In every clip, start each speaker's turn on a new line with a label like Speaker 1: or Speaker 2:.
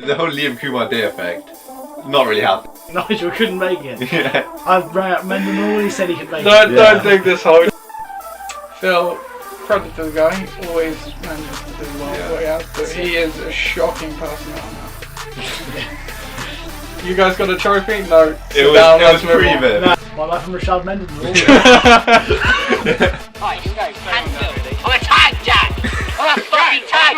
Speaker 1: the whole Liam Kumar Day effect, not really happening.
Speaker 2: Nigel couldn't make it.
Speaker 1: Yeah.
Speaker 2: I rang up Mendenhall, he said he could make it.
Speaker 3: Don't think this whole Phil, credit to the guy, always manages to do well what he has, but he is a shocking personality. You guys got a trophy? No.
Speaker 1: It was pre-vim.
Speaker 2: No, my life from Rashad Mendenhall.
Speaker 4: Right, here we go. Cancel. I'm a tag, Jack! I'm a fucking tag!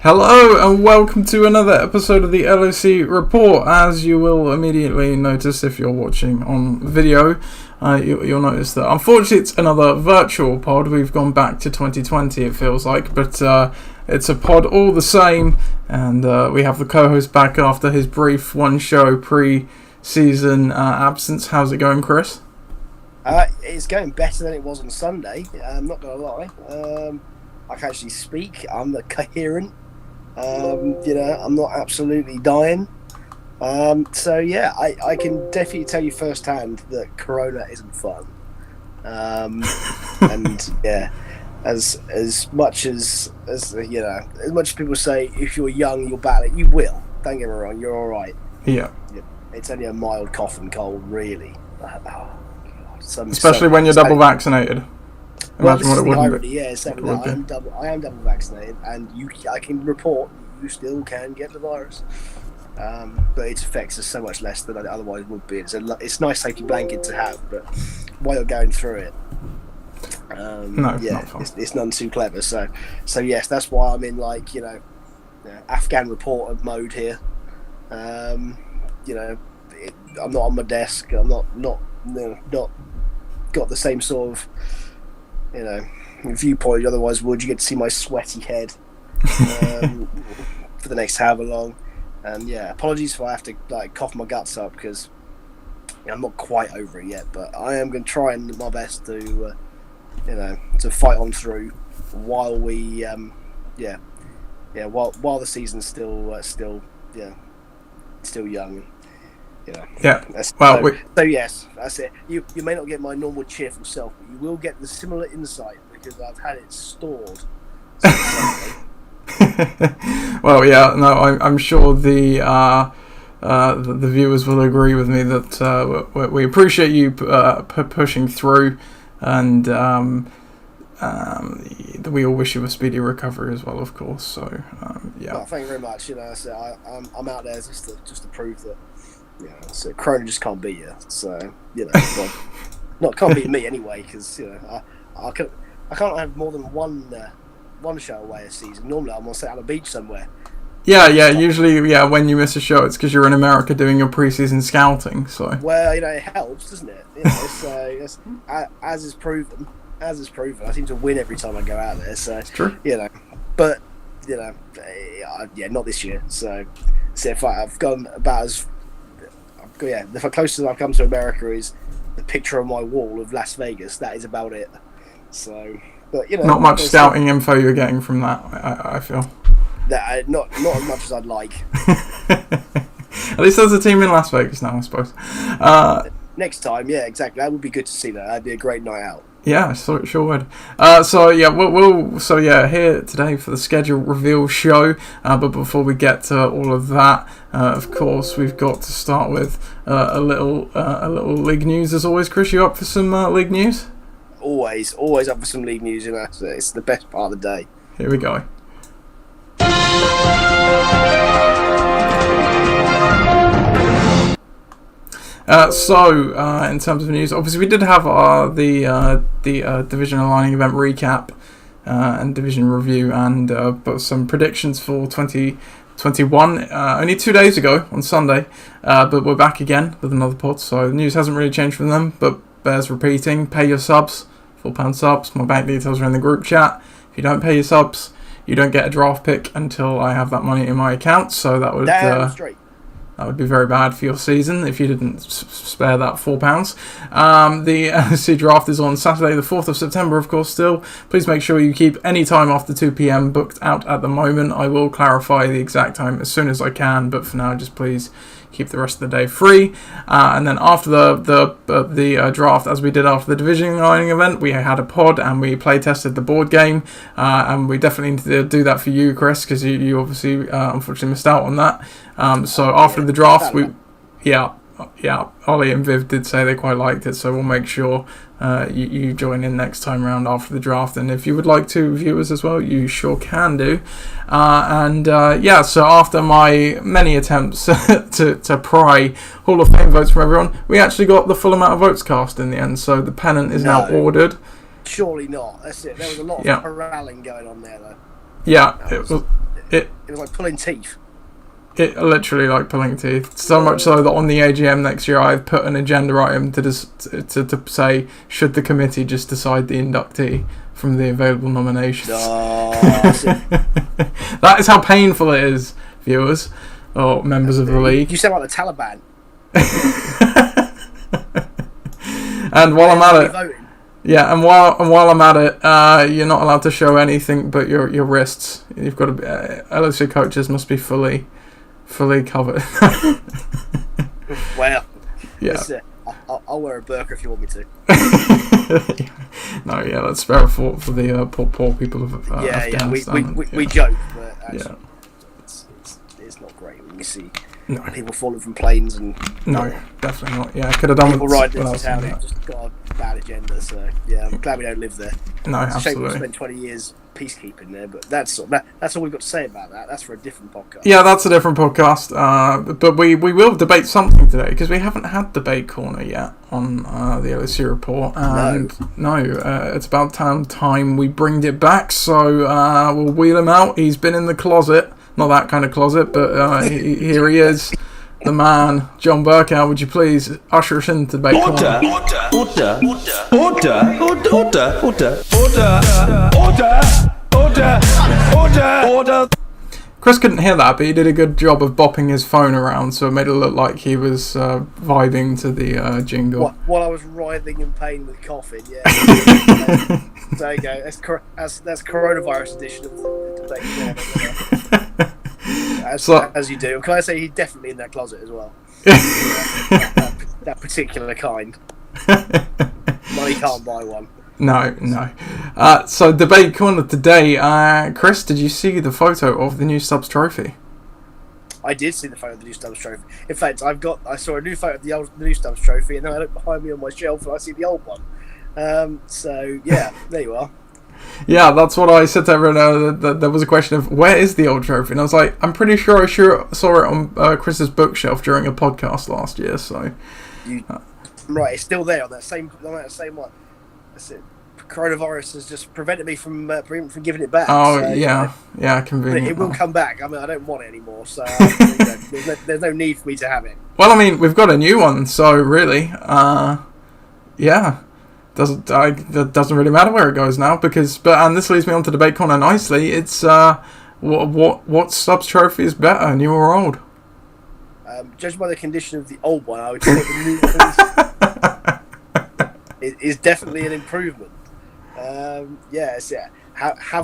Speaker 5: Hello and welcome to another episode of the LOC Report. As you will immediately notice if you're watching on video, you'll notice that unfortunately it's another virtual pod. We've gone back to 2020 it feels like, but it's a pod all the same, and we have the co-host back after his brief one-show pre-season absence. How's it going, Chris?
Speaker 6: It's going better than it was on Sunday, I'm not going to lie. I can actually speak, I'm coherent. I'm not absolutely dying. So yeah, I can definitely tell you firsthand that Corona isn't fun. And yeah, as much as people say, if you're young, you'll battle it. You will. Don't get me wrong. You're all right.
Speaker 5: Yeah.
Speaker 6: It's only a mild cough and cold, really.
Speaker 5: Especially when you're double vaccinated. Imagine what it would be.
Speaker 6: Yeah, exactly. I am double vaccinated, and I can report you still can get the virus, but its effects are so much less than it otherwise would be. It's a nice safety blanket to have, but while you're going through it,
Speaker 5: not fun.
Speaker 6: It's none too clever. So yes, that's why I'm in Afghan reporter mode here. I'm not on my desk. I'm not got the same sort of viewpoint you otherwise would. You get to see my sweaty head for the next however long, and yeah, apologies if I have to cough my guts up because I'm not quite over it yet, but I am going to try and my best to to fight on through while we while the season's still young.
Speaker 5: Yeah.
Speaker 6: So yes, that's it. You may not get my normal cheerful self, but you will get the similar insight because I've had it stored.
Speaker 5: Well, yeah, no, I'm sure the viewers will agree with me that we appreciate you pushing through, and we all wish you a speedy recovery as well, of course. So yeah.
Speaker 6: Well, thank you very much. I'm out there just to prove that. So Corona just can't beat you. So can't beat me anyway, because I can't have more than one show away a season. Normally I'm on set on a beach somewhere.
Speaker 5: Yeah. Usually, when you miss a show, it's because you're in America doing your pre-season scouting. So
Speaker 6: it helps, doesn't it? So as is proven. I seem to win every time I go out there. So
Speaker 5: it's true.
Speaker 6: But not this year. So if I've gone about as the closest I've come to America is the picture on my wall of Las Vegas. That is about it. So, but
Speaker 5: not much scouting info you're getting from that. I feel
Speaker 6: that not as much as I'd like.
Speaker 5: At least there's a team in Las Vegas now, I suppose.
Speaker 6: Next time, yeah, exactly. That would be good to see. That'd be a great night out. Yeah,
Speaker 5: sure would. We're here today for the schedule reveal show. But before we get to all of that, of course, we've got to start with a little league news. As always, Chris, you up for some league news?
Speaker 6: Always up for some league news. It's the best part of the day.
Speaker 5: Here we go. In terms of news, obviously we did have the division aligning event recap and division review, and but some predictions for 2021 only 2 days ago on Sunday. But we're back again with another pod, so the news hasn't really changed from them, but bears repeating. Pay your subs, £4 subs. My bank details are in the group chat. If you don't pay your subs, you don't get a draft pick until I have that money in my account. So that would that would be very bad for your season if you didn't spare that £4. The Nfc Draft is on Saturday the 4th of September, of course, still. Please make sure you keep any time after 2 p.m. booked out at the moment. I will clarify the exact time as soon as I can, but for now, just please keep the rest of the day free. And then after the draft, as we did after the division lining event, we had a pod and we play tested the board game. And we definitely need to do that for you, Chris, because you obviously unfortunately missed out on that. So after the draft, Ollie and Viv did say they quite liked it, so we'll make sure you join in next time round after the draft. And if you would like to, viewers as well, you sure can do. So after my many attempts to pry Hall of Fame votes from everyone, we actually got the full amount of votes cast in the end, so the pennant is now ordered.
Speaker 6: Surely not. That's it. There was a lot of corralling going on there, though.
Speaker 5: Yeah,
Speaker 6: it was like pulling teeth.
Speaker 5: It literally like pulling teeth. So much so that on the AGM next year, I've put an agenda item to say, should the committee just decide the inductee from the available nominations? That is how painful it is, viewers or members of the league.
Speaker 6: You sound like the Taliban.
Speaker 5: And while I'm at it, and while I'm at it, you're not allowed to show anything but your wrists. You've got to be, LOC coaches must be fully covered.
Speaker 6: Well,
Speaker 5: yeah.
Speaker 6: I'll wear a burqa if you want me to.
Speaker 5: Let's spare a thought for the poor people of Afghanistan.
Speaker 6: We joke, but actually, it's not great when you see people falling from planes and
Speaker 5: definitely not. Yeah, I could have done
Speaker 6: people riding into town who've just got a bad agenda. So I'm glad we don't live there.
Speaker 5: No,
Speaker 6: it's
Speaker 5: absolutely.
Speaker 6: a shame we spent 20 years peacekeeping there, but that's all we've got to say about that. That's for a different podcast.
Speaker 5: Yeah, that's a different podcast. But we will debate something today because we haven't had debate corner yet on the LOC report. And it's about time we bring it back. So we'll wheel him out. He's been in the closet, not that kind of closet, but here he is. The man, John Burkow, would you please usher us into debate corner? Order. Chris couldn't hear that, but he did a good job of bopping his phone around, so it made it look like he was vibing to the jingle.
Speaker 6: While I was writhing in pain with coughing, yeah. There you go. That's coronavirus edition of the debate. As you do. Can I say he's definitely in that closet as well? that particular kind. Money can't buy one.
Speaker 5: No. So debate corner today. Chris, did you see the photo of the new Stubbs trophy?
Speaker 6: I did see the photo of the new Stubbs trophy. In fact, I saw a new photo of the new Stubbs trophy, and then I look behind me on my shelf and I see the old one. So yeah, there you are.
Speaker 5: Yeah, that's what I said to everyone. There was a question of where is the old trophy, and I was like, I'm pretty sure I saw it on Chris's bookshelf during a podcast last year. So,
Speaker 6: right, it's still there on that same one. That's it. Coronavirus has just prevented me from giving it back.
Speaker 5: Oh
Speaker 6: so,
Speaker 5: yeah, convenient.
Speaker 6: It will come back. I mean, I don't want it anymore, so there's no need for me to have it.
Speaker 5: Well, I mean, we've got a new one, so really, that doesn't really matter where it goes now and this leads me on to debate corner nicely. It's what Stubbs trophy is better, new or old?
Speaker 6: Judged by the condition of the old one, I would say the new one is definitely an improvement. Have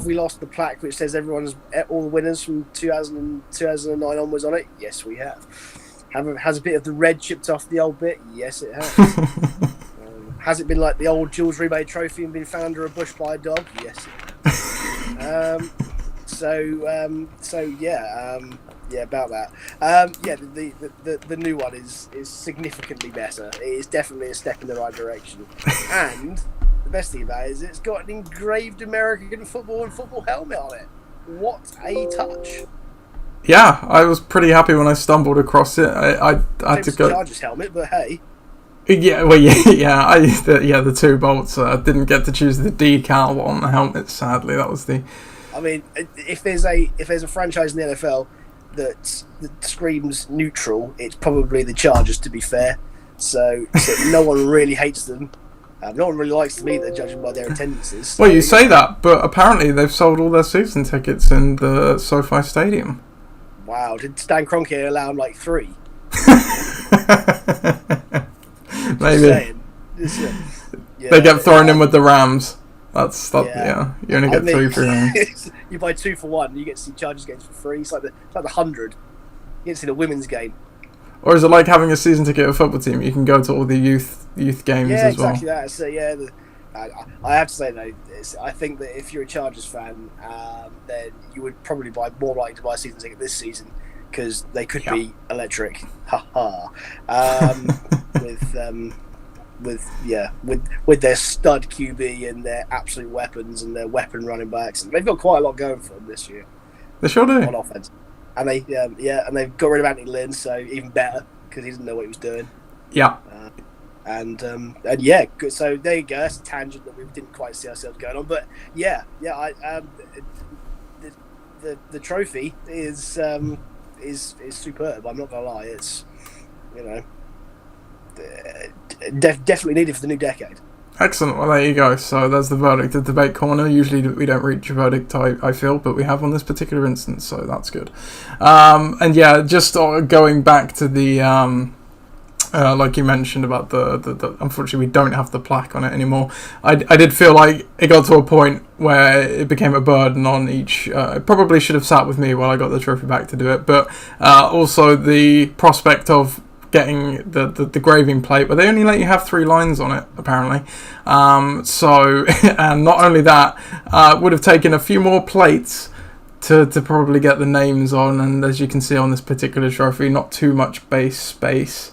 Speaker 6: we lost the plaque which says all the winners from 2009 onwards on it? Yes, we have. Has a bit of the red chipped off the old bit? Yes, it has. Has it been like the old Jules Rimet trophy and been found under a bush by a dog? Yes. About that. The new one is significantly better. It is definitely a step in the right direction. And the best thing about it is it's got an engraved American football and football helmet on it. What a touch!
Speaker 5: Yeah, I was pretty happy when I stumbled across it. I had to go.
Speaker 6: Chargers helmet, but hey.
Speaker 5: Yeah, well, the two bolts. I didn't get to choose the decal on the helmet. Sadly, that was the.
Speaker 6: I mean, if there's a franchise in the NFL that screams neutral, it's probably the Chargers. To be fair, so no one really hates them. No one really likes them either, judging by their attendances. So,
Speaker 5: well, you say that, but apparently they've sold all their season tickets in the SoFi Stadium.
Speaker 6: Wow! Did Stan Kroenke allow them like 3?
Speaker 5: Maybe. They get thrown in with the Rams. That's yeah. You only get 3 for them.
Speaker 6: You buy 2 for 1. You get to see Chargers games for free. It's like the 100. You get to see the women's game.
Speaker 5: Or is it like having a season ticket at a football team? You can go to all the youth games as well.
Speaker 6: Exactly that. So I have to say though, I think that if you're a Chargers fan, then you would probably more likely to buy a season ticket this season because they could be electric. Ha ha. With their stud QB and their absolute weapons and their weapon running backs, and they've got quite a lot going for them this year.
Speaker 5: They sure do
Speaker 6: on offense, and they've got rid of Anthony Lynn, so even better because he didn't know what he was doing.
Speaker 5: Yeah.
Speaker 6: So there you go. That's a tangent that we didn't quite see ourselves going on, but the trophy is superb. I'm not gonna lie. It's definitely needed for the new decade.
Speaker 5: Excellent. Well, there you go. So there's the verdict. The debate corner. Usually we don't reach a verdict, I feel, but we have on this particular instance, so that's good. And yeah, just going back to the like you mentioned about the unfortunately we don't have the plaque on it anymore. I did feel like it got to a point where it became a burden on each. It probably should have sat with me while I got the trophy back to do it, but also the prospect of getting the graving plate, but they only let you have 3 lines on it apparently. So and not only that, would have taken a few more plates to probably get the names on, and as you can see on this particular trophy, not too much base space.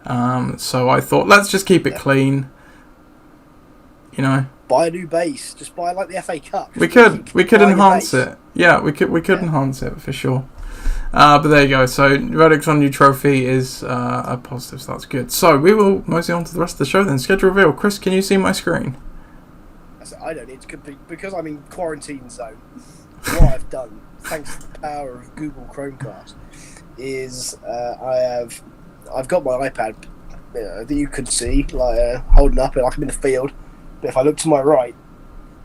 Speaker 5: So I thought, let's just keep it clean.
Speaker 6: Buy a new base. Just buy like the FA Cup.
Speaker 5: We could enhance it. Yeah, we could enhance it for sure. But there you go. So verdict on new trophy is a positive. So that's good. So we will mosey on to the rest of the show then. Schedule reveal. Chris, can you see my screen?
Speaker 6: I don't need to because I'm in quarantine zone. What I've done, thanks to the power of Google Chromecast, is I've got my iPad that you can see holding up, and I'm in the field. But if I look to my right,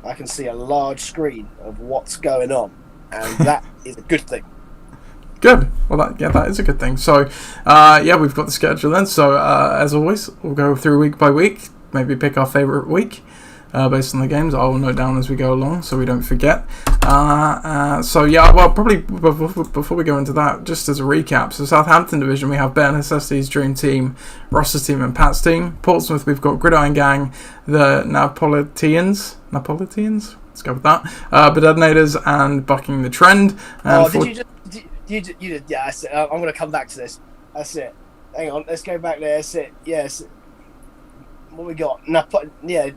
Speaker 6: I can see a large screen of what's going on, and that is a good thing.
Speaker 5: Good. Well, that is a good thing. So, we've got the schedule then. So, as always, we'll go through week by week. Maybe pick our favourite week based on the games. I will note down as we go along so we don't forget. Probably before we go into that, just as a recap. So, Southampton division, we have Ben Hessesti's Dream Team, Ross's team, and Pat's team. Portsmouth, we've got Gridiron Gang, the Napolitans. Let's go with that. Bedadnaders and Bucking the Trend.
Speaker 6: You did, yeah. I'm going to come back to this. That's it. Hang on, let's go back there. That's it. Yes. What we got? Yeah.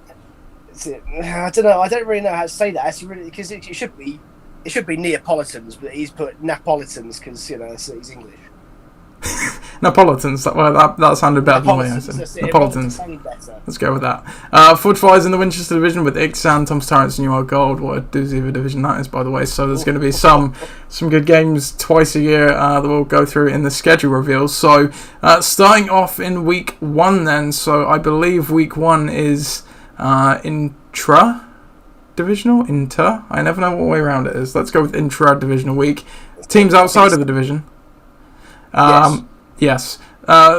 Speaker 6: That's it. I don't know. I don't really know how to say that. Because it should be Neapolitans, but he's put Napolitans because he's English.
Speaker 5: Napolitans. That sounded better than the way I said. Napolitans. Let's go with that. Forge in the Winchester division with Ixan, Tom's Tyrants, and UR Gold. What a doozy of a division that is, by the way. So there's going to be some good games twice a year that we'll go through in the schedule reveals. So starting off in week 1 then. So I believe week 1 is intra-divisional? Inter? I never know what way around it is. Let's go with intra-divisional week. Teams outside of the division. Yes.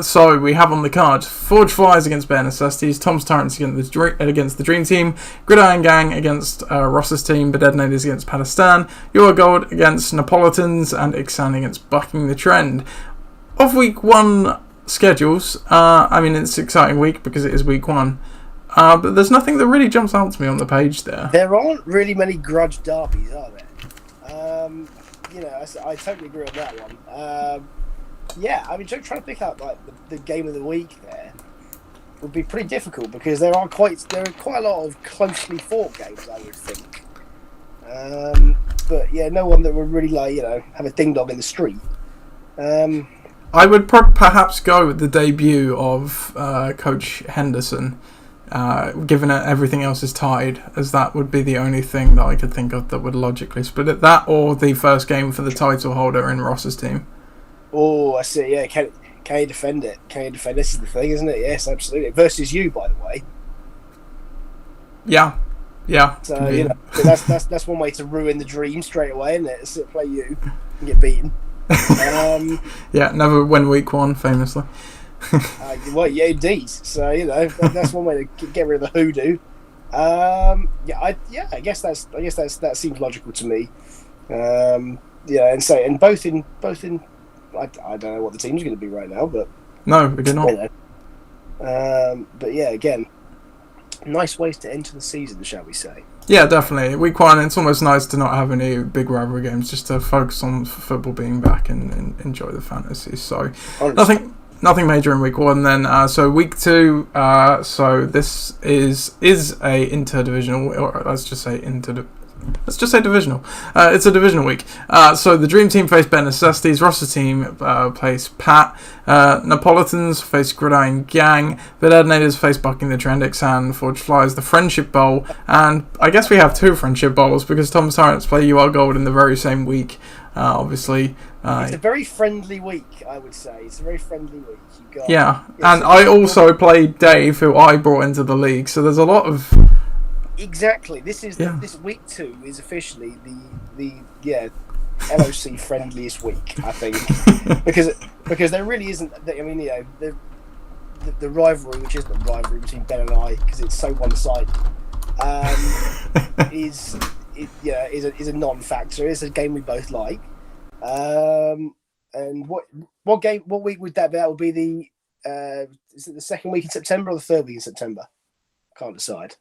Speaker 5: So we have on the card Forge Flies against Bare Necessities, Tom's Tyrants against the Dream Team, Gridiron Gang against Ross's team, Bedadnaders against Pakistan, Your Gold against Napolitans, and Ixan against Bucking the Trend. Of week 1 schedules, it's an exciting week because it is week 1. But there's nothing that really jumps out to me on the page there.
Speaker 6: There aren't really many grudge derbies, are there? I totally agree on that one. Trying to pick up the game of the week there would be pretty difficult because there are quite a lot of closely fought games, I would think. But no one that would really have a ding dong in the street.
Speaker 5: I would perhaps go with the debut of Coach Henderson. Given that everything else is tied, as that would be the only thing that I could think of that would logically split it. That or the first game for the title holder in Ross's team.
Speaker 6: Oh, I see. Yeah, can you defend it? This is the thing, isn't it? Yes, absolutely. Versus you, by the way.
Speaker 5: Yeah.
Speaker 6: So that's one way to ruin the dream straight away, isn't it? So play you and get beaten.
Speaker 5: Never win week 1, famously.
Speaker 6: Indeed. So that's one way to get rid of the hoodoo. I guess that seems logical to me. And both in I don't know what the team's going to be right now, but
Speaker 5: No, we did not.
Speaker 6: you know. But yeah, again, nice ways to enter the season, shall we say?
Speaker 5: Yeah, definitely. Week 1, it's almost nice to not have any big rivalry games, just to focus on football being back and enjoy the fantasy. So, nothing major in week 1 then. So week 2, so this is a interdivisional, or let's just say divisional. It's a divisional week. So the Dream Team face Ben Necessities, Ross's team plays Pat, Napolitans face Gridiron Gang, the Detonators face Bucking the Trend, Ixan, Forge Flyers, the Friendship Bowl, and I guess we have 2 Friendship Bowls because Tom's Tyrants play UR Gold in the very same week. Obviously,
Speaker 6: it's a very friendly week, I would say. It's a very friendly week.
Speaker 5: And I also played Dave, who I brought into the league, so there's a lot of...
Speaker 6: Exactly. This week 2 is officially the LOC friendliest week, I think, because there really isn't. I mean, you know, the rivalry, which isn't a rivalry between Ben and I, because it's so one-sided, is a non-factor. It's a game we both like. And what week would that be? That would be is it the second week in September or the third week in September? Can't decide.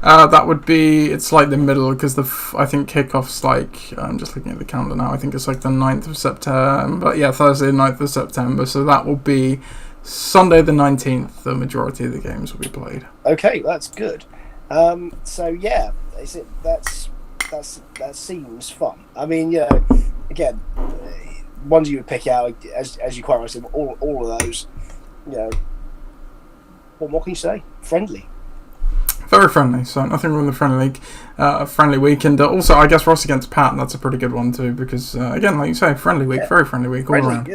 Speaker 5: That would be, it's like the middle, because I think kickoff's like, I'm just looking at the calendar now, I think it's like the 9th of September, Thursday the 9th of September, so that will be Sunday the 19th, the majority of the games will be played. Okay,
Speaker 6: that's good. So yeah, that seems fun. I mean, you know, again, ones you would pick out, as you quite rightly said, all of those, you know, what can you say? Friendly.
Speaker 5: Very friendly, so nothing wrong with the friendly week. And also, I guess Ross against Pat, that's a pretty good one too, because, again, like you say, friendly week, very friendly week all around.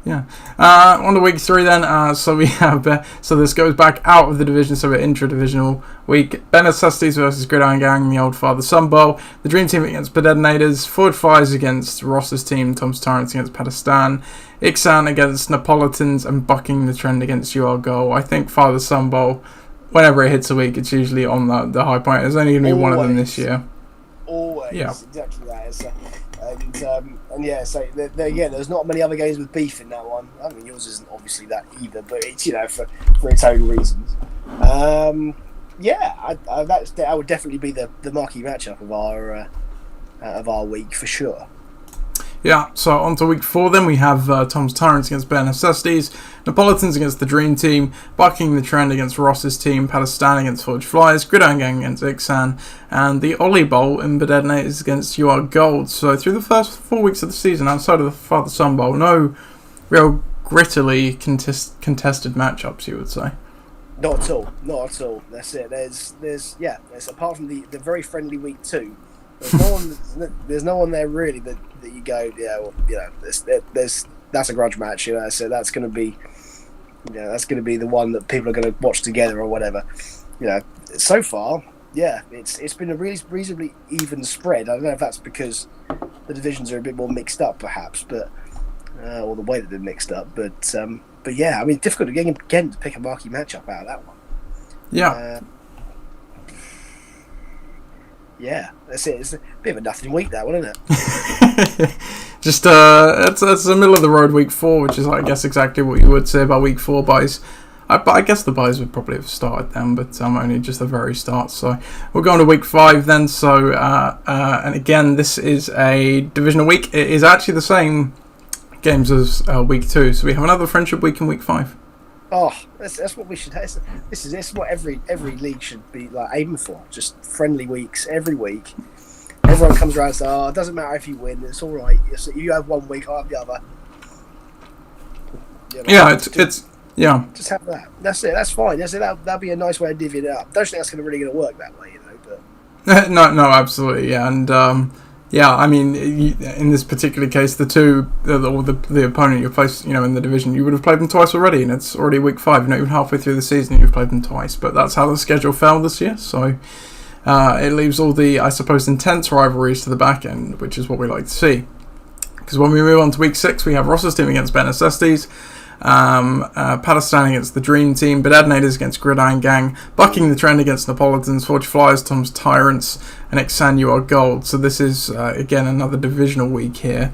Speaker 5: Yeah. On to week 3 then, so we have, so this goes back out of the division, so we're intra-divisional week. Ben Necessities versus Gridiron Gang, the Old Father-Son Bowl. The Dream Team against Detonators. Forge Flyers against Ross's team. Tom's Tyrants against Pakistan. Ixan against Napolitans, and Bucking the Trend against UR Goal. I think Father-Son Bowl, whenever it hits a week, it's usually on the high point. There's only going to be one of them this year.
Speaker 6: Always. Yeah. Exactly that. And yeah, so there's not many other games with beef in that one. I mean, yours isn't obviously that either, but it's, you know, for its own reasons. That would definitely be the marquee matchup of our week for sure.
Speaker 5: Yeah, so on to week 4 then. We have Tom's Tyrants against Bare Necessities, Napolitans against the Dream Team, Bucking the Trend against Ross's team, Pakistan against Forge Flyers, Gridiron Gang against Ixan, and the Ollie Bowl in Detonators against UR Gold. So through the first 4 weeks of the season, outside of the Father-Son Bowl, no real grittily contested matchups, you would say.
Speaker 6: Not at all. That's it. There's apart from the very friendly week 2, there's no one there really that you go, that's a grudge match, you know, so that's going to be the one that people are going to watch together or whatever, you know. So far, it's been a really reasonably even spread. I don't know if that's because the divisions are a bit more mixed up, perhaps, but or the way that they're mixed up, but yeah, I mean, difficult again to pick a marquee matchup out of that one.
Speaker 5: Yeah.
Speaker 6: Yeah, that's it. It's a bit of a nothing week, that one, isn't
Speaker 5: it? Just it's the middle of the road week 4, which is, I guess, exactly what you would say about week 4 buys. I guess the buys would probably have started then, but only just the very start. So we're going to week 5 then. So and again, this is a divisional week. It is actually the same games as week 2. So we have another friendship week in week 5.
Speaker 6: Oh, that's what we should have. This is what every league should be like aiming for. Just friendly weeks every week. Everyone comes around and says, it doesn't matter if you win, it's all right. You have 1 week, I have the other. You know,
Speaker 5: yeah, it's yeah.
Speaker 6: Just have that. That's it. That's fine. That's it. That'd be a nice way of divvying it up. Don't think that's really going to work that way, you know. But
Speaker 5: no, absolutely, yeah, and yeah, I mean, in this particular case, the opponent you placed, you know, in the division, you would have played them twice already, and it's already week 5. You're not even halfway through the season, you've played them twice. But that's how the schedule fell this year. So it leaves all the, I suppose, intense rivalries to the back end, which is what we like to see. Because when we move on to week 6, we have Ross's team against Ben Necessities, Pakistan against the Dream Team, Detonators against Gridiron Gang, Bucking the Trend against Napolitans, Forge Flyers, Tom's Tyrants, and Ixan UR Gold. So this is again another divisional week here.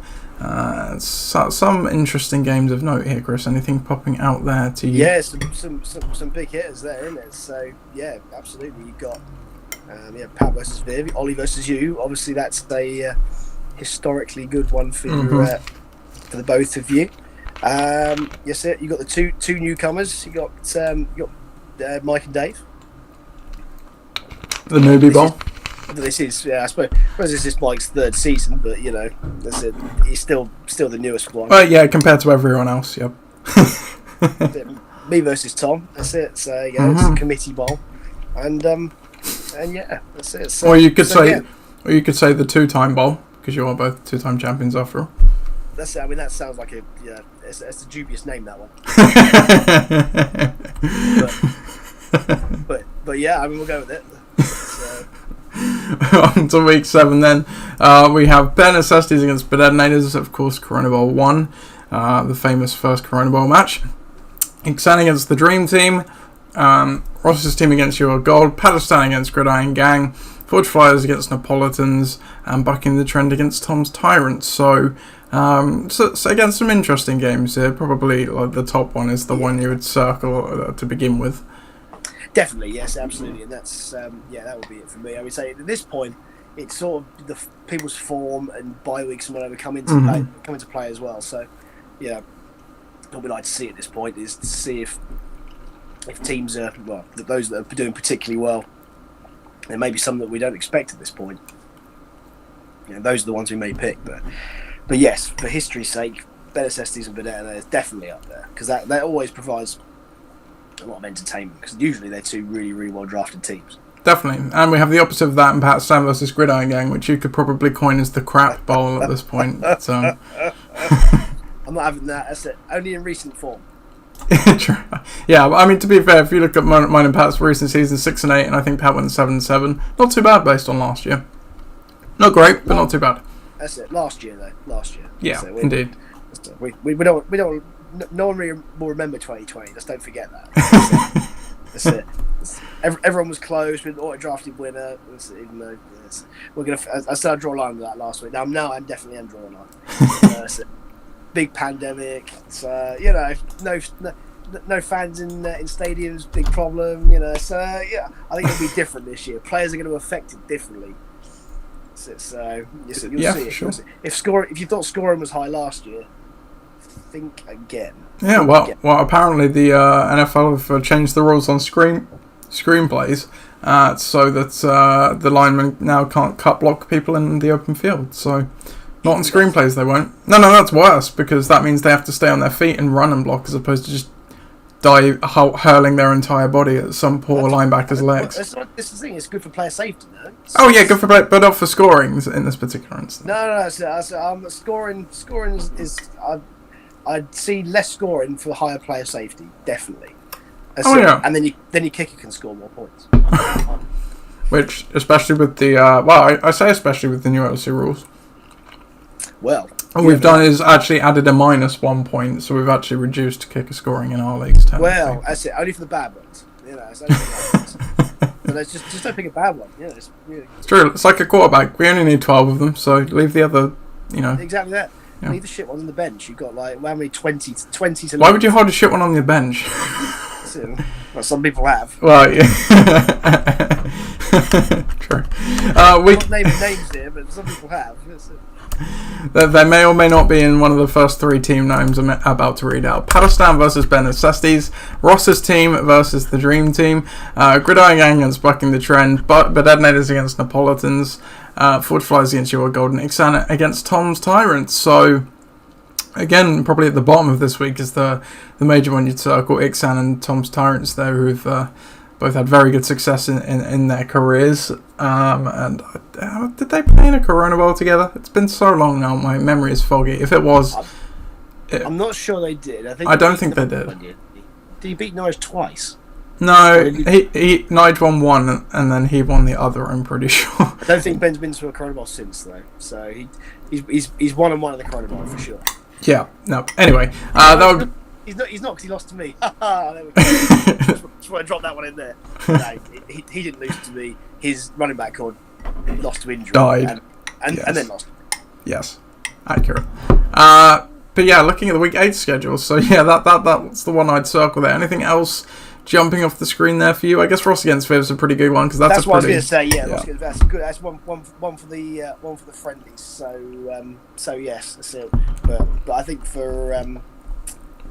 Speaker 5: Some interesting games of note here, Chris. Anything popping out there to you?
Speaker 6: Yeah, some big hitters there, isn't it? So yeah, absolutely. You've got Pat versus Viv, Ollie versus you. Obviously, that's a historically good one for the both of you. Yes, you got the two newcomers. You got Mike and Dave.
Speaker 5: The newbie bowl.
Speaker 6: This is, I suppose this is Mike's third season, but that's it. He's still the newest one.
Speaker 5: Well, yeah, compared to everyone else, yep.
Speaker 6: Me versus Tom. That's it. So it's a committee bowl, and yeah, that's it. So,
Speaker 5: or you could say the two-time bowl, because you are both two-time champions after all.
Speaker 6: That sounds like it's a dubious name, that one. but yeah, we'll go with it. So.
Speaker 5: On to week 7 then. We have bare necessities against Bonanza, of course, Corona Bowl 1, the famous first Corona Bowl match. Ixan against the Dream Team, Ross's team against Your Gold, Pakistan against Gridiron Gang, Forge Flyers against Napolitans, and Bucking the Trend against Tom's Tyrants. So again, some interesting games here. Probably the top one is the one you would circle to begin with.
Speaker 6: Definitely, yes, absolutely, and that's that would be it for me. I would say at this point, it's sort of the people's form and bye weeks and whatever come into play as well. So, yeah, what we like to see at this point is to see if teams are those that are doing particularly well. There may be some that we don't expect at this point. Those are the ones we may pick, but yes, for history's sake, bare necessities and Bonanza is definitely up there because that always provides a lot of entertainment because usually they're two really, really well drafted teams. Definitely,
Speaker 5: and we have the opposite of that in Pakistan versus Gridiron Gang, which you could probably coin as the crap bowl at this point. So.
Speaker 6: I'm not having that. That's it. Only in recent form.
Speaker 5: Yeah, I mean, to be fair, if you look at mine and Pat's recent season, 6-8, and I think Pat went 7-7. Not too bad based on last year. Not great, but not too bad.
Speaker 6: That's it. Last year, though. Last year.
Speaker 5: Yeah, indeed.
Speaker 6: We don't. No one really will remember 2020. Just don't forget that. That's it. Everyone was close with an auto-drafted winner. Even though we're gonna, I started to draw a line with that last week. Now I'm definitely drawing a line. Big pandemic. So no fans in stadiums. Big problem. So yeah, I think it'll be different this year. Players are going to affect it differently. So you'll see it.
Speaker 5: Sure.
Speaker 6: If you thought scoring was high last year, think again.
Speaker 5: Yeah, well, apparently the NFL have changed the rules on screenplays so that the linemen now can't cut block people in the open field. So, not in screenplays they won't. No, that's worse because that means they have to stay on their feet and run and block as opposed to just hurling their entire body at some poor linebacker's legs.
Speaker 6: This is the thing. It's good for player safety, no?
Speaker 5: Oh yeah, good for player, but not for scoring in this particular instance.
Speaker 6: No. Scoring is. I'd see less scoring for higher player safety, definitely.
Speaker 5: Yeah.
Speaker 6: And then your kicker can score more points.
Speaker 5: Which, especially with the I say especially with the new LOC rules.
Speaker 6: Well,
Speaker 5: what we've done is actually added a -1 point, so we've actually reduced kicker scoring in our leagues.
Speaker 6: Well, that's it. Only for the bad ones. It's only for the bad ones. But just don't pick a bad one. It's
Speaker 5: true. It's like a quarterback. We only need 12 of them, so leave the other.
Speaker 6: Exactly that.
Speaker 5: Yeah.
Speaker 6: Leave the shit one on the bench. You've got how many 20 to.
Speaker 5: Why would you hold a shit one on your bench?
Speaker 6: Well, some people have.
Speaker 5: Well, yeah. True.
Speaker 6: I'm not naming names here, but some people have.
Speaker 5: They may or may not be in one of the first 3 team names I'm about to read out. Pakistan versus bare necessities, Ross's team versus the Dream Team, Gridiron Gang against Bucking the Trend, Bedadnators against Napolitans, Forge Flyers against Your Golden, Ixan against Tom's Tyrants. So, again, probably at the bottom of this week is the major one you'd circle, Ixan and Tom's Tyrants there, who've both had very good success in their careers. And did they play in a Corona Bowl together? It's been so long now, my memory is foggy. If it was...
Speaker 6: I'm not sure they did.
Speaker 5: I don't think they did.
Speaker 6: Did he beat Norwich twice?
Speaker 5: No, Nige won one and then he won the other, I'm pretty sure.
Speaker 6: I don't think Ben's been to a Corona Bowl since, though. So he's won and won at the Corona Bowl for sure.
Speaker 5: Yeah, no. Anyway,
Speaker 6: He's not because he lost to me. There we go. Just want to drop that one in there. No, he didn't lose to me. His running back lost to injury.
Speaker 5: Died.
Speaker 6: And then lost.
Speaker 5: Yes. accurate. But yeah, looking at the week 8 schedule, so yeah, that's the one I'd circle there. Anything else jumping off the screen there for you? I guess Ross against Viv's a pretty good one because that's
Speaker 6: what
Speaker 5: pretty,
Speaker 6: I was going to say. Yeah, yeah. That's good. That's one for the friendlies. So yes, that's it. But I think for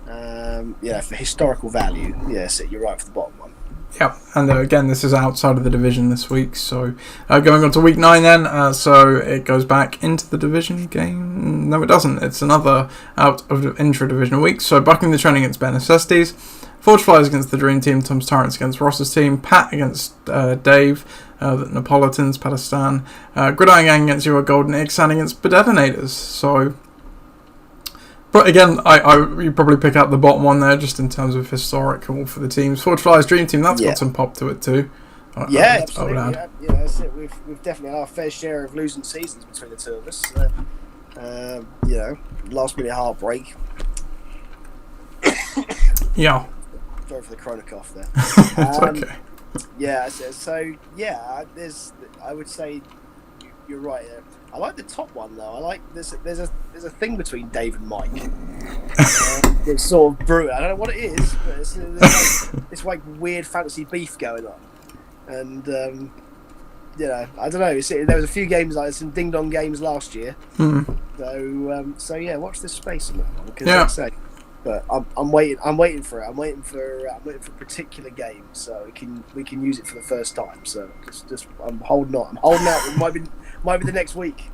Speaker 6: for historical value, yes, you're right for the bottom one.
Speaker 5: Yep, and again, this is outside of the division this week, so going on to week 9 then, so it goes back into the division game. No, it doesn't. It's another out of intra-divisional week, so Bucking the Trend against Ben Necessities, Forge Flyers against the Dream Team, Tom's Tyrants against Ross's team, Pat against Dave, the Napolitans, Pakistan, Gridiron Gang against Your Golden Ixan against Bedetonators, so... But again, you probably pick out the bottom one there, just in terms of historical for the teams. Forge Flyers Dream Team, that's got some pop to it too.
Speaker 6: Absolutely. That's it. We've definitely had our fair share of losing seasons between the two of us. Last minute heartbreak.
Speaker 5: Yeah.
Speaker 6: Sorry for the corona cough there.
Speaker 5: It's okay.
Speaker 6: Yeah. I would say you're right there. I like the top one though. I like there's a thing between Dave and Mike. It's sort of brutal. I don't know what it is, but it's like weird fantasy beef going on. And I don't know. There was a few games like some ding dong games last year. So yeah, watch this space on that one because like I say. But I'm waiting for it. I'm waiting for a particular game so we can use it for the first time. So just I'm holding out. It might be the next week.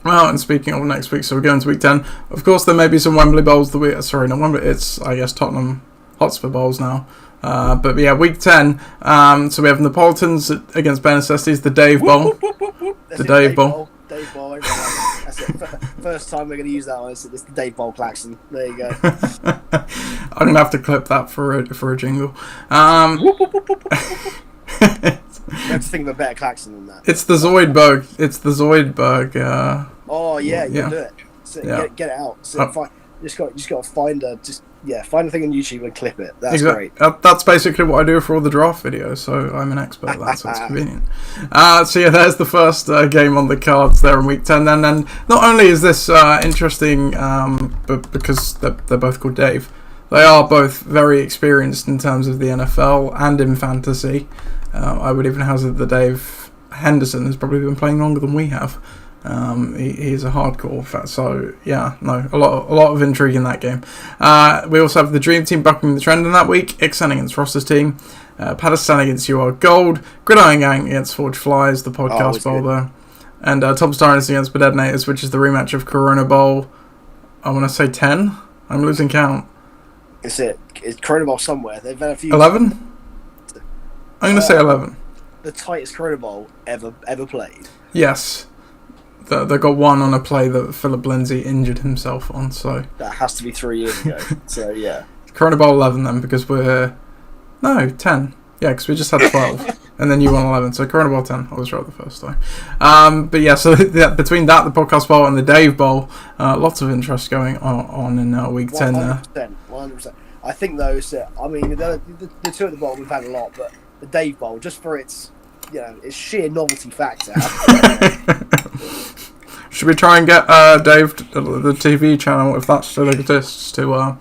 Speaker 5: Well, and speaking of next week, so we're going to week 10. Of course, there may be some Wembley Bowls. Not Wembley. It's I guess Tottenham Hotspur Bowls now. But yeah, week 10. So we have Napolitans against Ben Necessities, the Dave Bowl. The Dave Bowl.
Speaker 6: Dave Bowl. That's it. First time we're going to use that one. It's the Dave Bowl klaxon. There you go.
Speaker 5: I'm going to have to clip that for a jingle.
Speaker 6: You have to think of a better klaxon than that.
Speaker 5: It's the Zoidberg.
Speaker 6: Oh yeah, you can do it. So get it out. So just got to find a thing on YouTube and clip it. That's great.
Speaker 5: That's basically what I do for all the draft videos. So I'm an expert at that. So it's convenient. So yeah, there's the first game on the cards there in week 10. And then not only is this interesting, but because they're both called Dave, they are both very experienced in terms of the NFL and in fantasy. I would even hazard that Dave Henderson has probably been playing longer than we have. He's a hardcore fan, so yeah, no, a lot of intrigue in that game. We also have the Dream Team bucking the trend in that week. Ixan against Ross's team, Pakistan against UR Gold, Gridiron Gang against Forge Flies, the podcast bowl there, and Tom's Tyrants against Bedetonators, which is the rematch of Corona Bowl. I want to say 10. I'm losing count.
Speaker 6: It's Corona Bowl somewhere. They've had a few.
Speaker 5: 11. I'm going to say 11.
Speaker 6: The tightest Corona Bowl ever played.
Speaker 5: Yes. They got one on a play that Philip Lindsay injured himself on, so...
Speaker 6: That has to be 3 years ago, so yeah.
Speaker 5: Corona Bowl 11 then, because we're... No, 10. Yeah, because we just had 12, and then you won 11, so Corona Bowl 10. I was right the first time. But yeah, so between that, the Podcast Bowl, and the Dave Bowl, lots of interest going on in week 10 there.
Speaker 6: 100%. I think those... the two at the bottom we've had a lot, but the Dave Bowl, just for its... its sheer novelty factor.
Speaker 5: Should we try and get Dave the TV channel, if that still exists, to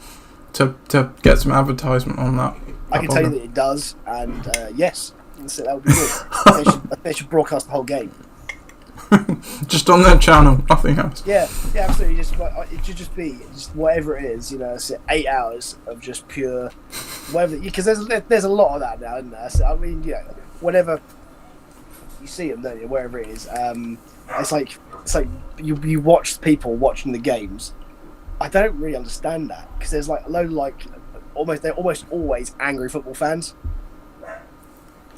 Speaker 5: get some advertisement on that?
Speaker 6: I can tell you that it does, and yes, that would be good. They should broadcast the whole game.
Speaker 5: Just on their channel, nothing else.
Speaker 6: Yeah, absolutely. It should just be whatever it is. 8 hours of just pure whatever. Because there's a lot of that now, isn't there? So, I mean, whenever you see them, don't you? Wherever it is, it's like you watch people watching the games. I don't really understand that because there's like a load of they're almost always angry football fans.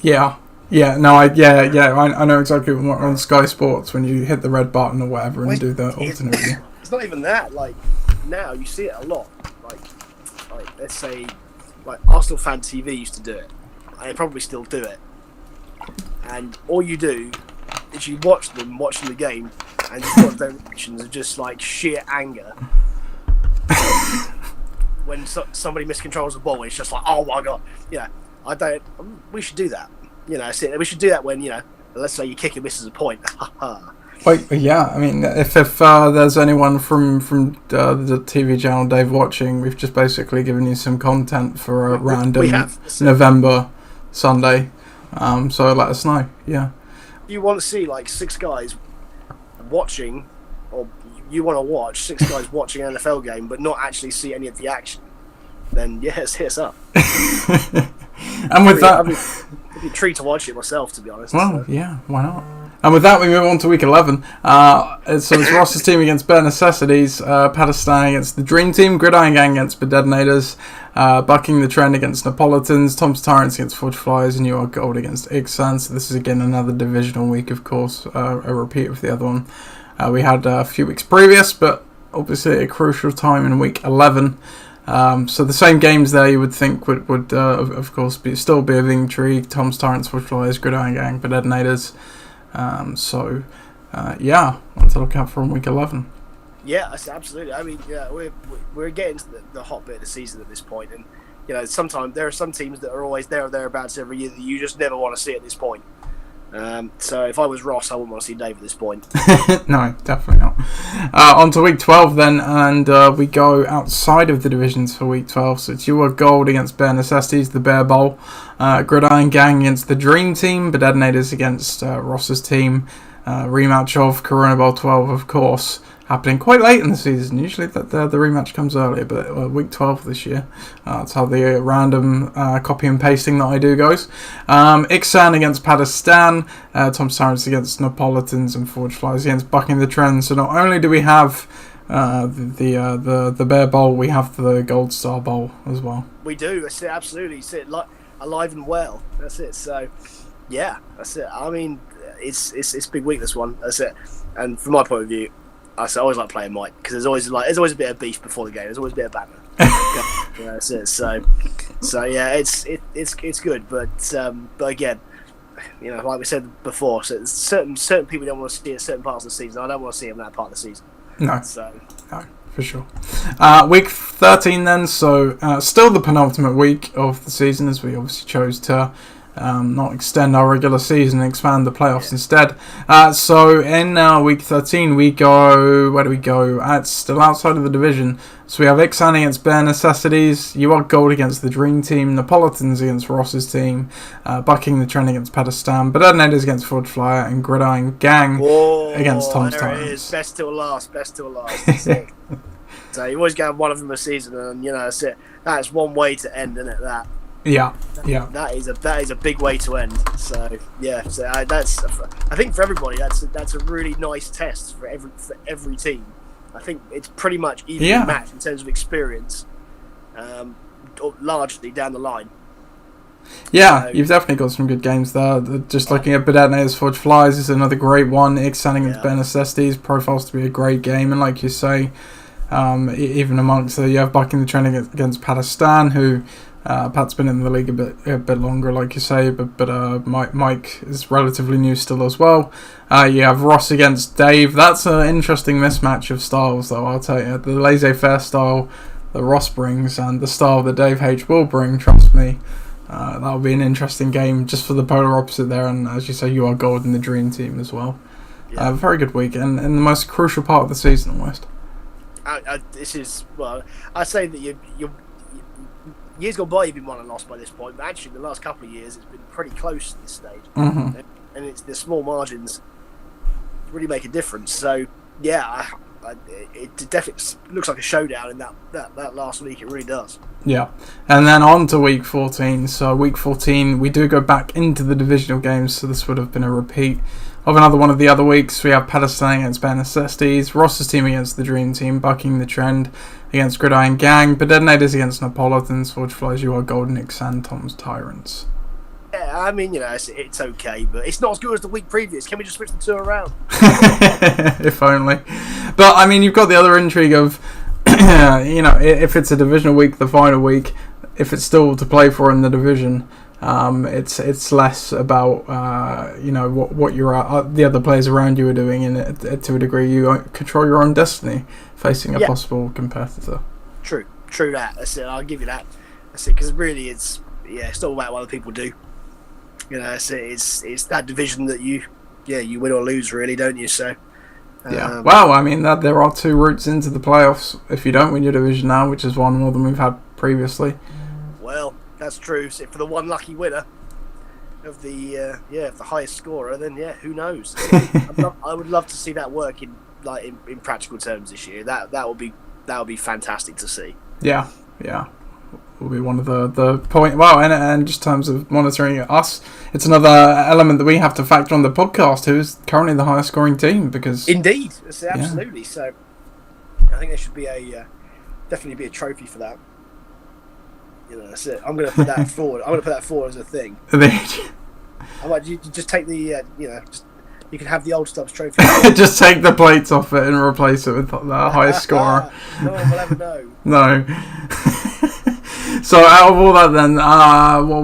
Speaker 5: Yeah. Yeah, no, I know exactly what on Sky Sports when you hit the red button or whatever and do the alternate view.
Speaker 6: It's not even that. Like now, you see it a lot. Like let's say, like Arsenal Fan TV used to do it, and they probably still do it. And all you do is you watch them watching the game, and you've got their reactions of just like sheer anger. When somebody miscontrols the ball, it's just like, oh my god, we should do that. We should do that when let's say you kick and misses a point.
Speaker 5: Wait, yeah, I mean, if there's anyone from the TV channel Dave watching, we've just basically given you some content for a random November Sunday. So let us know. Yeah.
Speaker 6: If you want to see like 6 guys watching, or you want to watch 6 guys watching an NFL game but not actually see any of the action, then yes, hit us up.
Speaker 5: And with that,
Speaker 6: it'd be a treat to watch it myself, to be honest.
Speaker 5: Well, yeah, why not? And with that, we move on to week 11. So it's Ross's team against Bare Necessities, Pakistan against the Dream Team, Gridiron Gang against the Detonators, Bucking the Trend against Napolitans, Tom's Tyrants against Forge Flyers, and New York Gold against Ixan. So this is again another divisional week, of course, a repeat of the other one. We had a few weeks previous, but obviously a crucial time in week 11. So the same games there you would think would of course still be of intrigue. Tom's Tyrants, Forge Flyers, Gridiron Gang, the Detonators. Yeah, one to look out for in week 11.
Speaker 6: Yeah, absolutely. I mean, yeah, we're getting to the hot bit of the season at this point, and you know, sometimes there are some teams that are always there or thereabouts every year that you just never want to see at this point. So if I was Ross, I wouldn't want to see Dave at this point.
Speaker 5: No, definitely not. On to week 12 then, and we go outside of the divisions for week 12. So it's your Gold against Bare Necessities, the Bear Bowl. Gridiron Gang against the Dream Team, the Detonators against Ross's team. Rematch of Corona Bowl 12, of course, happening quite late in the season. Usually the rematch comes earlier, but week 12 this year. That's how the random copy and pasting that I do goes. Ixan against Pakistan, Tom's Tyrants against Napolitans, and Forge Flies against Bucking the Trend. So not only do we have the Bear Bowl, we have the Gold Star Bowl as well.
Speaker 6: We do. That's it. Absolutely. Sit alive and well. That's it. So yeah, that's it. I mean, it's a big week, this one. That's it. And from my point of view, I always like playing Mike because there's always a bit of beef before the game. There's always a bit of banter. Yeah, that's it. So yeah, it's good. But again, you know, like we said before, so certain people don't want to see it certain parts of the season. I don't want to see them in that part of the season.
Speaker 5: No.
Speaker 6: So.
Speaker 5: No, for sure. Week 13 then. So still the penultimate week of the season, as we obviously chose to not extend our regular season and expand the playoffs instead. So in week 13 we go, where do we go? It's still outside of the division. So we have Ixan against Bare Necessities, You Are Gold against the Dream Team, Napolitans against Ross's team, Bucking the Trend against Pakistan, Detonators against Forge Flyer, and Gridiron Gang against Tom's Tyrants.
Speaker 6: Best till last. So you always get one of them a season, and you know, that's it. That's one way to end, isn't it? That.
Speaker 5: Yeah.
Speaker 6: That is a big way to end. So yeah, so that's, I think for everybody that's a really nice test for every team. I think it's pretty much even matched in terms of experience, largely down the line.
Speaker 5: Yeah, you've definitely got some good games there. Just looking at Detonators Forge Flies is another great one. Ixan against Bare Necessities profiles to be a great game, and like you say, even amongst you have Bucking the Trend against Pakistan, who. Pat's been in the league a bit longer, like you say, but Mike is relatively new still as well. You have Ross against Dave. That's an interesting mismatch of styles, though, I'll tell you. The laissez-faire style that Ross brings and the style that Dave H will bring, trust me, that'll be an interesting game just for the polar opposite there. And as you say, You Are Gold and the Dream Team as well. Yeah. Very good week, and the most crucial part of the season almost.
Speaker 6: This is, well, I say that you years gone by, you've been won and lost by this point, but actually, the last couple of years, it's been pretty close at this stage.
Speaker 5: Mm-hmm.
Speaker 6: And it's the small margins really make a difference. So, yeah, it definitely looks like a showdown in that last week. It really does. Yeah.
Speaker 5: And then on to week 14. So, week 14, we do go back into the divisional games, so this would have been a repeat of another one of the other weeks. We have Pakistan against Bare Necessities, Ross's team against the Dream Team, Bucking the Trend against Gridiron Gang, Detonators against Napolitans, Forge Flies, You Are Golden, Ixan, Tom's Tyrants.
Speaker 6: Yeah, I mean, you know, it's okay, but it's not as good as the week previous. Can we just switch the two around?
Speaker 5: If only. But, I mean, you've got the other intrigue of, you know, if it's a divisional week, the final week, if it's still to play for in the division, it's less about you know what the other players around you are doing, and to a degree you control your own destiny facing a possible competitor.
Speaker 6: True that. That's it. I'll give you that. That's it. Because really, it's not about what other people do. You know, it's that division that you you win or lose, really, don't you? So.
Speaker 5: Yeah. Well, I mean, there are 2 routes into the playoffs if you don't win your division now, which is one more than we've had previously.
Speaker 6: Well, that's true. So for the one lucky winner of the of the highest scorer, then who knows? I would love to see that work in practical terms this year. That would be fantastic to see.
Speaker 5: Yeah. Will be one of the point. Well, and just in terms of monitoring us, it's another element that we have to factor on the podcast. Who is currently the highest scoring team? Because
Speaker 6: indeed, absolutely. Yeah. So I think there should be definitely be a trophy for that. That's it. I'm going to put that forward. I'm going to put that forward as a thing. I might just take the you can have the old Stubbs trophy.
Speaker 5: Just take the plates off it and replace it with the highest scorer.
Speaker 6: No one will ever know.
Speaker 5: No. So out of all that then,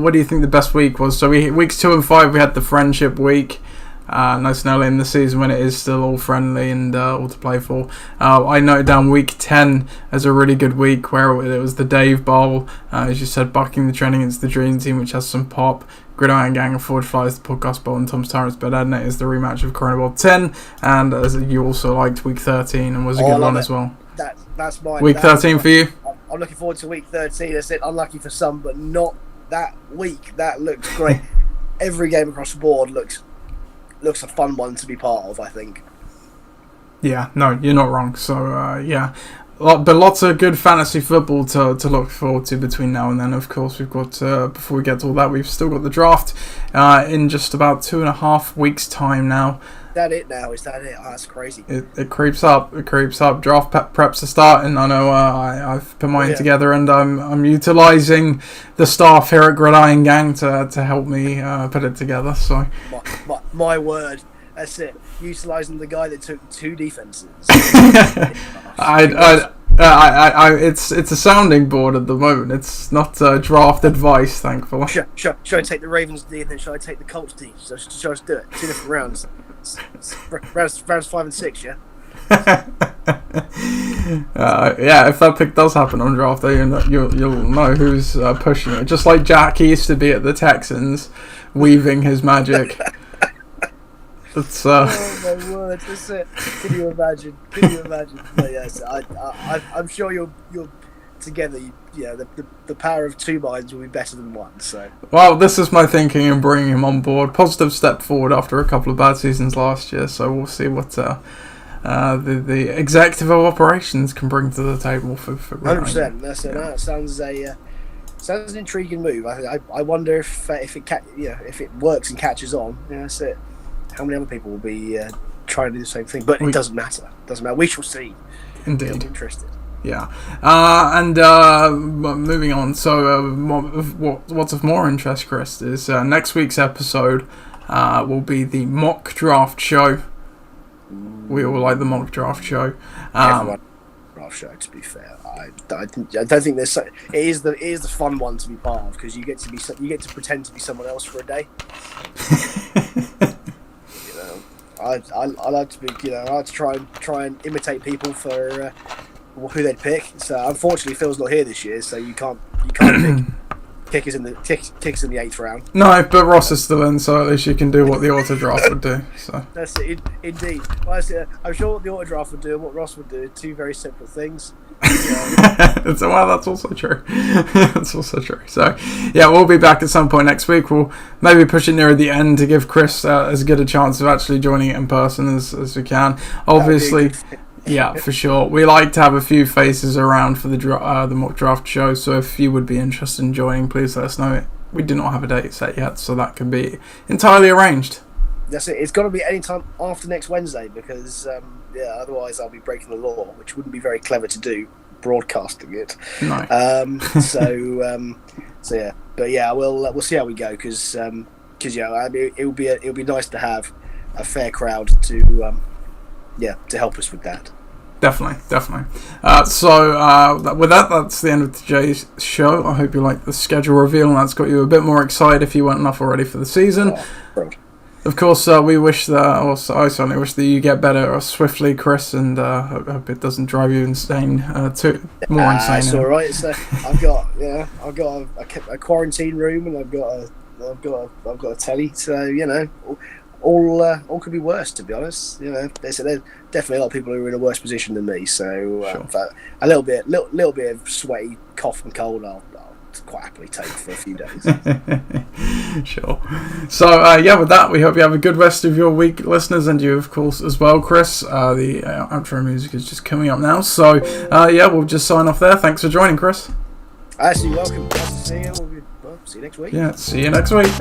Speaker 5: what do you think the best week was? So weeks 2 and 5 we had the friendship week. Nice and early in the season when it is still all friendly and all to play for. I noted down week 10 as a really good week where it was the Dave Bowl, as you said, bucking the trend against the Dream Team, which has some pop. Gridiron Gang and Forge Flies, the Podcast Bowl, and Tom's Tyrants Bed Edna is the rematch of Corona Bowl 10. And as you also liked week 13 and was a good one as well.
Speaker 6: That's mine.
Speaker 5: Week 13 for you?
Speaker 6: I'm looking forward to week 13. That's it. Unlucky for some, but not that week. That looks great. Every game across the board looks a fun one to be part of, I think. Yeah,
Speaker 5: no, you're not wrong. So, but lots of good fantasy football to look forward to between now and then. Of course, we've got, before we get to all that, we've still got the draft in just about 2.5 weeks' time now.
Speaker 6: Is that it now? Is that it? Oh, that's crazy.
Speaker 5: It creeps up. Draft preps are starting. I know I've put mine together and I'm utilising the staff here at Gridiron Gang to help me put it together. So
Speaker 6: my word, that's it. Utilising the guy that took 2 defences.
Speaker 5: It's a sounding board at the moment. It's not draft advice, thankfully.
Speaker 6: Should I take the Ravens D and then should I take the Colts D? Should I just do it? 2 different rounds. Rounds 5 and 6, yeah.
Speaker 5: If that pick does happen on draft day, you'll know who's pushing it. Just like Jack used to be at the Texans, weaving his magic. It's,
Speaker 6: Oh my word! That's it. Can you imagine? But yes, I'm sure you're together. The power of 2 minds will be better than 1. So. Well,
Speaker 5: this is my thinking in bringing him on board. Positive step forward after a couple of bad seasons last year. So we'll see what the executive of operations can bring to the table for
Speaker 6: 100%. That's it. That sounds an intriguing move. I wonder if it works and catches on. That's it. How many other people will be trying to do the same thing? But it doesn't matter. We shall see.
Speaker 5: Indeed.
Speaker 6: I'm interested.
Speaker 5: Yeah. And moving on. So what's of more interest, Chris, is next week's episode will be the mock draft show. We all like the mock draft show.
Speaker 6: Everyone draft show. To be fair, I don't think there's. It is the fun one to be part of because you get to pretend to be someone else for a day. I like to be. I like to try and imitate people for who they'd pick. So unfortunately, Phil's not here this year, so you can't pick. Kick us in the 8th round.
Speaker 5: No, but Ross is still in, so at least you can do what the auto draft would do. So
Speaker 6: that's it, indeed. Well, I'm sure what the auto draft would do and what Ross would do are 2 very separate things.
Speaker 5: Well, that's also true. That's also true. So, yeah, we'll be back at some point next week. We'll maybe push it near the end to give Chris as good a chance of actually joining it in person as we can. Obviously. Yeah, for sure. We like to have a few faces around for the mock draft show, so if you would be interested in joining, please let us know. We do not have a date set yet, so that can be entirely arranged.
Speaker 6: That's it. It's got to be any time after next Wednesday because, otherwise I'll be breaking the law, which wouldn't be very clever to do, broadcasting it.
Speaker 5: No.
Speaker 6: So yeah, but yeah, we'll see how we go because it would be nice to have a fair crowd to help us with that.
Speaker 5: Definitely. So with that, that's the end of today's show. I hope you liked the schedule reveal and that's got you a bit more excited if you weren't enough already for the season. Of course, we wish that, I certainly wish that you get better swiftly, Chris, and I hope it doesn't drive you insane, insane.
Speaker 6: It's all right. So I've got a quarantine room and I've got a telly. So all could be worse, to be honest. You know, there's definitely a lot of people who are in a worse position than me. So
Speaker 5: Sure.
Speaker 6: a little bit of sweaty cough and cold, I'll quite happily take for a few days.
Speaker 5: Sure. So with that, we hope you have a good rest of your week, listeners, and you of course as well, Chris. The outro music is just coming up now, so we'll just sign off there. Thanks for joining, Chris.
Speaker 6: You're welcome. Nice to see you. Well, see you next week.
Speaker 5: Yeah, see you next week.